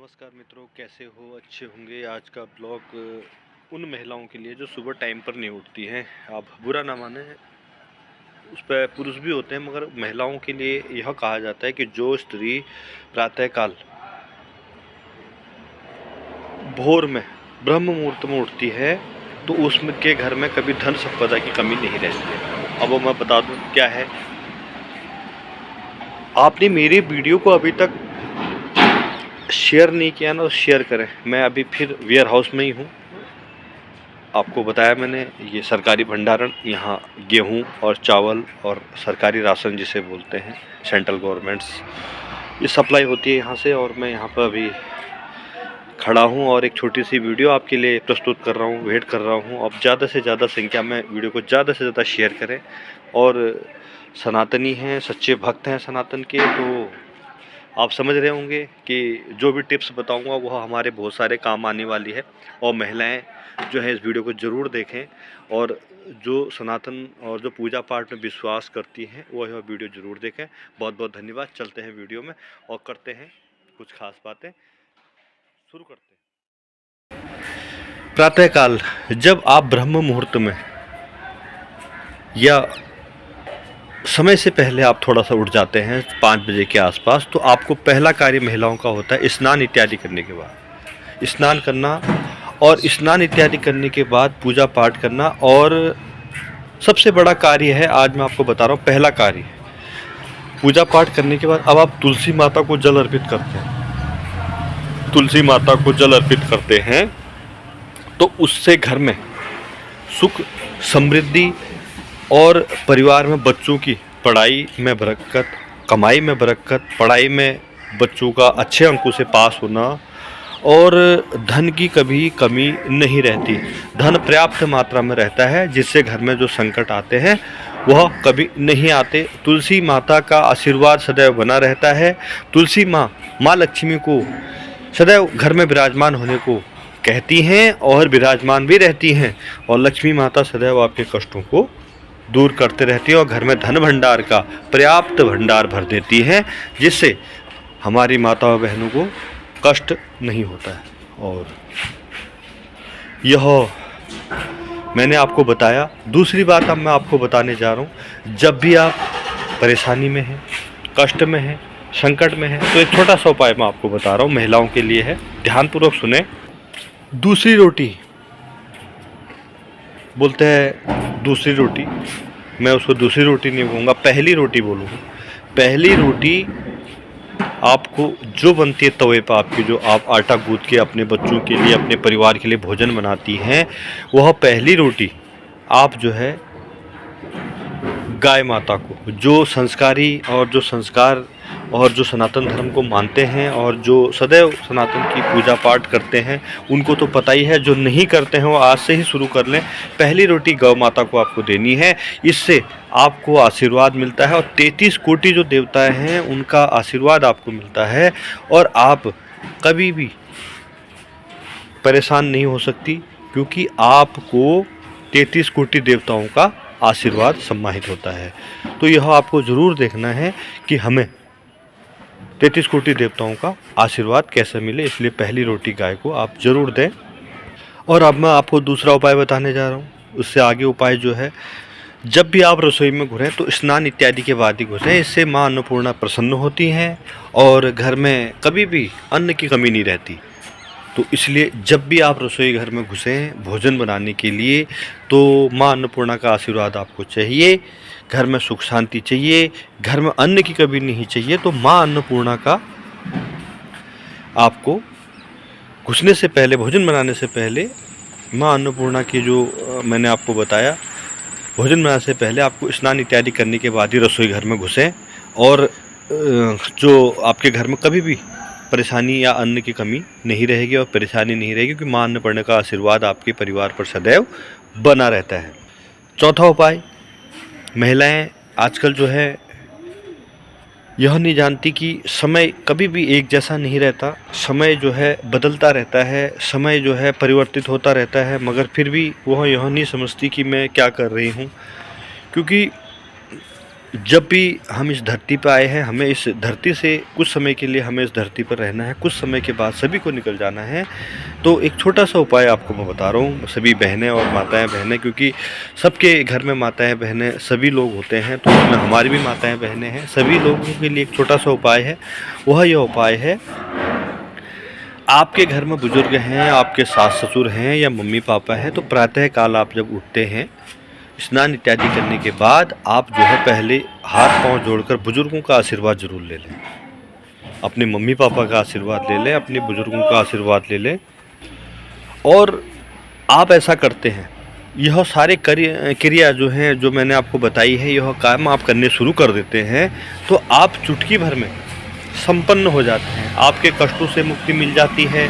नमस्कार मित्रों, कैसे हो? अच्छे होंगे। आज का ब्लॉग उन महिलाओं के लिए जो सुबह टाइम पर नहीं उठती हैं। आप बुरा ना माने, उस पर पुरुष भी होते हैं, मगर महिलाओं के लिए यह कहा जाता है कि जो स्त्री प्रातःकाल भोर में ब्रह्म मुहूर्त में उठती है तो उसमें के घर में कभी धन संपदा की कमी नहीं रहती है। अब वो मैं बता दूं क्या है। आपने मेरी वीडियो को अभी तक शेयर नहीं किया ना, तो शेयर करें। मैं अभी फिर वेयर हाउस में ही हूँ। आपको बताया मैंने, ये सरकारी भंडारण, यहाँ गेहूं और चावल और सरकारी राशन जिसे बोलते हैं, सेंट्रल गवर्नमेंट्स, ये सप्लाई होती है यहाँ से। और मैं यहाँ पर अभी खड़ा हूँ और एक छोटी सी वीडियो आपके लिए प्रस्तुत कर रहा हूँ, वेट कर रहा हूँ। अब ज़्यादा से ज़्यादा संख्या में वीडियो को ज़्यादा से ज़्यादा शेयर करें। और सनातनी हैं, सच्चे भक्त हैं सनातन के, तो आप समझ रहे होंगे कि जो भी टिप्स बताऊंगा वह हमारे बहुत सारे काम आने वाली है। और महिलाएं जो है इस वीडियो को ज़रूर देखें, और जो सनातन और जो पूजा पाठ में विश्वास करती हैं वो यह वीडियो ज़रूर देखें। बहुत बहुत धन्यवाद। चलते हैं वीडियो में और करते हैं कुछ खास बातें। शुरू करते हैं। प्रातःकाल जब आप ब्रह्म मुहूर्त में या समय से पहले आप थोड़ा सा उठ जाते हैं 5 बजे के आसपास, तो आपको पहला कार्य महिलाओं का होता है स्नान इत्यादि करने के बाद स्नान करना, और स्नान इत्यादि करने के बाद पूजा पाठ करना। और सबसे बड़ा कार्य है, आज मैं आपको बता रहा हूँ, पहला कार्य पूजा पाठ करने के बाद अब आप तुलसी माता को जल अर्पित करते हैं। तुलसी माता को जल अर्पित करते हैं तो उससे घर में सुख, समृद्धि और परिवार में बच्चों की पढ़ाई में बरकत, कमाई में बरकत, पढ़ाई में बच्चों का अच्छे अंकों से पास होना, और धन की कभी कमी नहीं रहती। धन पर्याप्त मात्रा में रहता है, जिससे घर में जो संकट आते हैं वह कभी नहीं आते। तुलसी माता का आशीर्वाद सदैव बना रहता है। तुलसी माँ लक्ष्मी को सदैव घर में विराजमान होने को कहती हैं और विराजमान भी रहती हैं। और लक्ष्मी माता सदैव आपके कष्टों को दूर करते रहती है और घर में धन भंडार का पर्याप्त भंडार भर देती हैं, जिससे हमारी माता और बहनों को कष्ट नहीं होता है। और यह मैंने आपको बताया। दूसरी बात अब मैं आपको बताने जा रहा हूँ, जब भी आप परेशानी में हैं, कष्ट में हैं, संकट में हैं, तो एक छोटा सा उपाय मैं आपको बता रहा हूँ, महिलाओं के लिए है। ध्यानपूर्वक सुने। दूसरी रोटी बोलते हैं, दूसरी रोटी, मैं उसको दूसरी रोटी नहीं बोलूँगा, पहली रोटी बोलूँगा। पहली रोटी आपको जो बनती है तवे पर आपकी, जो आप आटा गूँथ के अपने बच्चों के लिए, अपने परिवार के लिए भोजन बनाती हैं, वह पहली रोटी आप जो है गाय माता को, जो संस्कारी और जो संस्कार और जो सनातन धर्म को मानते हैं और जो सदैव सनातन की पूजा पाठ करते हैं, उनको तो पता ही है। जो नहीं करते हैं वो आज से ही शुरू कर लें। पहली रोटी गौ माता को आपको देनी है। इससे आपको आशीर्वाद मिलता है और 33 कोटि जो देवताएं हैं उनका आशीर्वाद आपको मिलता है, और आप कभी भी परेशान नहीं हो सकती, क्योंकि आपको 33 कोटि देवताओं का आशीर्वाद सम्मानित होता है। तो यह आपको ज़रूर देखना है कि हमें 33 कोटि देवताओं का आशीर्वाद कैसे मिले, इसलिए पहली रोटी गाय को आप ज़रूर दें। और अब मैं आपको दूसरा उपाय बताने जा रहा हूँ। उससे आगे उपाय जो है, जब भी आप रसोई में घुसें तो स्नान इत्यादि के बाद ही घुसें। इससे माँ अन्नपूर्णा प्रसन्न होती हैं और घर में कभी भी अन्न की कमी नहीं रहती। तो इसलिए जब भी आप रसोई घर में घुसें भोजन बनाने के लिए, तो माँ अन्नपूर्णा का आशीर्वाद आपको चाहिए। घर में सुख शांति चाहिए, घर में अन्न की कमी नहीं चाहिए। तो माँ अन्नपूर्णा का आपको घुसने से पहले, भोजन बनाने से पहले, माँ अन्नपूर्णा की जो मैंने आपको बताया, भोजन बनाने से पहले आपको स्नान इत्यादि करने के बाद ही रसोई घर में घुसें। और जो आपके घर में कभी भी परेशानी या अन्न की कमी नहीं रहेगी और परेशानी नहीं रहेगी, क्योंकि माँ अन्नपूर्णा का आशीर्वाद आपके परिवार पर सदैव बना रहता है। चौथा उपाय, महिलाएं आजकल जो है यह नहीं जानती कि समय कभी भी एक जैसा नहीं रहता। समय जो है बदलता रहता है, समय जो है परिवर्तित होता रहता है, मगर फिर भी वह यह नहीं समझती कि मैं क्या कर रही हूँ। क्योंकि जब भी हम इस धरती पर आए हैं, हमें इस धरती से कुछ समय के लिए हमें इस धरती पर रहना है, कुछ समय के बाद सभी को निकल जाना है। तो एक छोटा सा उपाय आपको मैं बता रहा हूँ, सभी बहनें और माताएं बहनें, क्योंकि सबके घर में माताएं बहनें सभी लोग होते हैं, तो उसमें हमारी भी माताएं बहनें हैं। सभी लोगों के लिए एक छोटा सा उपाय है, वह यह उपाय है, आपके घर में बुजुर्ग हैं, आपके सास ससुर हैं या मम्मी पापा हैं, तो प्रातः काल आप जब उठते हैं, स्नान इत्यादि करने के बाद आप जो है पहले हाथ पांव जोड़कर बुजुर्गों का आशीर्वाद जरूर ले लें। अपने मम्मी पापा का आशीर्वाद ले लें, अपने बुजुर्गों का आशीर्वाद ले लें। और आप ऐसा करते हैं, यह सारे क्रिया जो हैं, जो मैंने आपको बताई है, यह काम आप करने शुरू कर देते हैं, तो आप चुटकी भर में संपन्न हो जाते हैं। आपके कष्टों से मुक्ति मिल जाती है,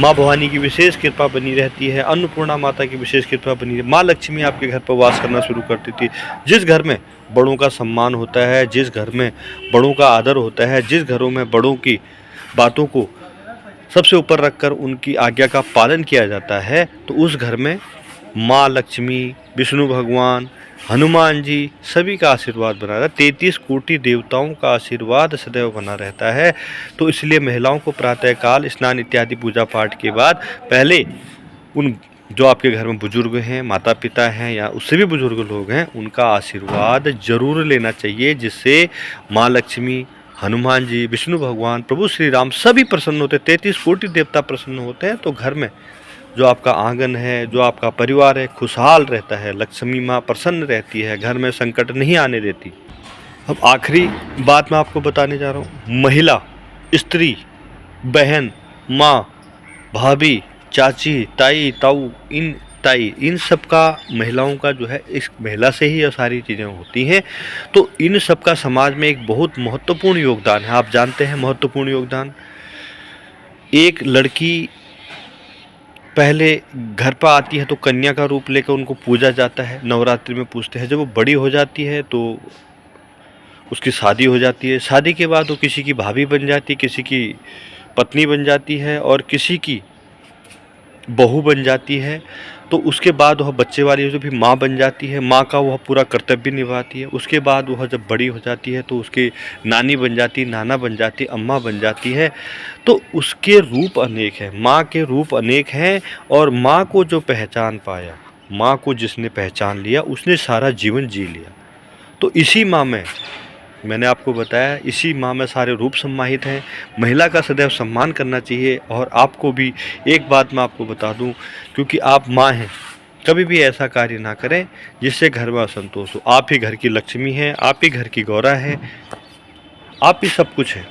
माँ भवानी की विशेष कृपा बनी रहती है, अन्नपूर्णा माता की विशेष कृपा बनी रहती है, माँ लक्ष्मी आपके घर पर वास करना शुरू कर देती है। जिस घर में बड़ों का सम्मान होता है, जिस घर में बड़ों का आदर होता है, जिस घरों में बड़ों की बातों को सबसे ऊपर रखकर उनकी आज्ञा का पालन किया जाता है, तो उस घर में माँ लक्ष्मी, विष्णु भगवान, हनुमान जी सभी का आशीर्वाद बना रहता है। 33 कोटि देवताओं का आशीर्वाद सदैव बना रहता है। तो इसलिए महिलाओं को प्रातःकाल स्नान इत्यादि पूजा पाठ के बाद पहले उन जो आपके घर में बुजुर्ग हैं, माता पिता हैं या उससे भी बुजुर्ग लोग हैं, उनका आशीर्वाद जरूर लेना चाहिए, जिससे माँ लक्ष्मी, हनुमान जी, विष्णु भगवान, प्रभु श्री राम सभी प्रसन्न होते हैं। 33 कोटि देवता प्रसन्न होते हैं, तो घर में जो आपका आंगन है, जो आपका परिवार है, खुशहाल रहता है। लक्ष्मी माँ प्रसन्न रहती है, घर में संकट नहीं आने देती। अब आखिरी बात मैं आपको बताने जा रहा हूँ, महिला, स्त्री, बहन, माँ, भाभी, चाची, ताई, ताऊ, इन सब का, महिलाओं का जो है, इस महिला से ही ये सारी चीज़ें होती हैं। तो इन सब का समाज में एक बहुत महत्वपूर्ण योगदान है। आप जानते हैं महत्वपूर्ण योगदान, एक लड़की पहले घर पर आती है तो कन्या का रूप लेकर उनको पूजा जाता है, नवरात्रि में पूजते हैं। जब वो बड़ी हो जाती है तो उसकी शादी हो जाती है। शादी के बाद वो किसी की भाभी बन जाती है, किसी की पत्नी बन जाती है और किसी की बहू बन जाती है। तो उसके बाद वह बच्चे वाली जो भी माँ बन जाती है, माँ का वह पूरा कर्तव्य निभाती है। उसके बाद वह जब बड़ी हो जाती है तो उसकी नानी बन जाती है, नाना बन जाती है, अम्मा बन जाती है। तो उसके रूप अनेक हैं, माँ के रूप अनेक हैं। और माँ को जो पहचान पाया, माँ को जिसने पहचान लिया, उसने सारा जीवन जी लिया। तो इसी माँ में, मैंने आपको बताया, इसी माँ में सारे रूप सम्माहित हैं। महिला का सदैव सम्मान करना चाहिए। और आपको भी एक बात मैं आपको बता दूं, क्योंकि आप माँ हैं, कभी भी ऐसा कार्य ना करें जिससे घर में असंतोष हो। आप ही घर की लक्ष्मी हैं, आप ही घर की गौरा हैं, आप ही सब कुछ हैं।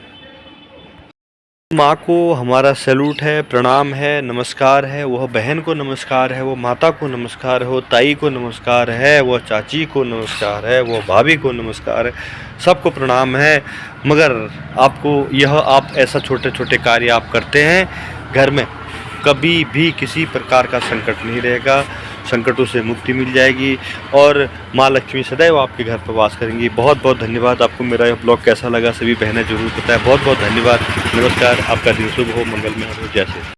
माँ को हमारा सैल्यूट है, प्रणाम है, नमस्कार है। वह बहन को नमस्कार है, वो माता को नमस्कार है, वो ताई को नमस्कार है, वह चाची को नमस्कार है, वो भाभी को नमस्कार है, सबको प्रणाम है। मगर आपको यह, आप ऐसा छोटे छोटे कार्य आप करते हैं, घर में कभी भी किसी प्रकार का संकट नहीं रहेगा, संकटों से मुक्ति मिल जाएगी और माँ लक्ष्मी सदैव आपके घर पर वास करेंगी। बहुत बहुत धन्यवाद। आपको मेरा यह ब्लॉग कैसा लगा सभी बहनें जरूर बताएं। बहुत बहुत धन्यवाद। नमस्कार। आपका दिन शुभ हो, मंगलमय हो। जय श्री राम।